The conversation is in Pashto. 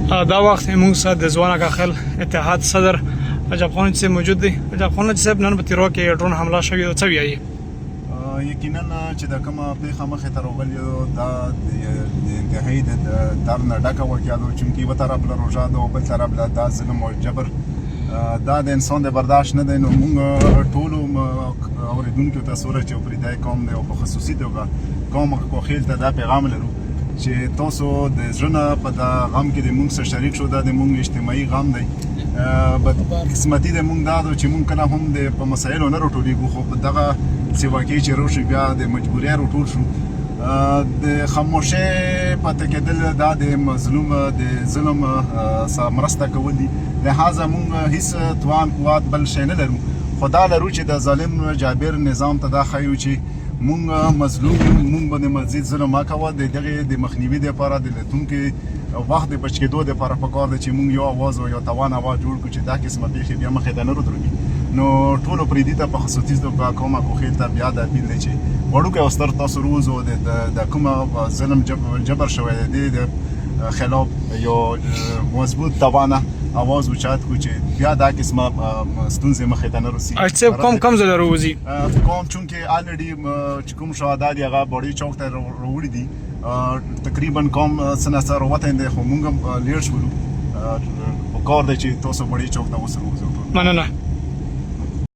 دا وخت موږ سره د ځوان کاخل اتحاد صدر اجاب خان صاحب موجود دی. اجاب خان صاحب نن په تیرو کې ډرون حمله شوې او څه وایي؟ یقینا چې د کومه پیښه مخې ته راغلې دا د انتهایی د در نه ډکه واقعه ده، چونکې یوه طرف له روژه ده او بل طرف له دا ظلم او جبر دا د انسان د برداشت نه دی. نو موږ ټولو اورېدونکو ته سوره چې افریدی قوم دی او په خصوصي توګه قوم کوخیل ته دا پیغام لرو چې تاسو د زړه نه په دا غم کې د موږ سره شریک شو. دا د موږ اجتماعي غم دی. بدقسمتي د موږ دا ده چې موږ کله هم په مسایلو نه راټولېږو، خو په دغه څه واقعي چې روشي بیا د مجبورۍ راټول شو. د خاموشۍ پاتې کېدل دا د مظلوم د ظلم سره مرسته کول دي. لهذا موږ هیڅ توان قوت بل شی نه لرو، خو دا لرو چې د ظالم جابر نظام ته دا ښیو چې موږ مظلوم یو، موږ باندې مزید ظلم مه کوه. د دغې د مخنیوي دپاره د لتونکي وخت د بچ کېدو دپاره پکار ده چې موږ یو اواز او یو توان اواز جوړ کړو چې دا قسمه پیښې بیا مخې ته نه ودرېږي. نو ټولو پرېدي ته په خصوصي توګه قومه کوخیل ته بیا دا اپیل دی چې وړوکی او ستر تاسو روز او د کومه ظلم جبر شوی دی د خلاف یو مضبوط توانه اواز اوچت کړو چې بیا دا قسمه ستونزې مخې ته نه رسي. کوم ځای راوځي قوم چونکې الریډي چې کوم شهدا دي هغه بړی چوک ته راوړي دي. تقریبا قوم څه ناڅه راوتلی دی، خو موږ هم لېړ شولو. پکار دی چې تاسو بړی چوک ته اوس راوځو. مننه.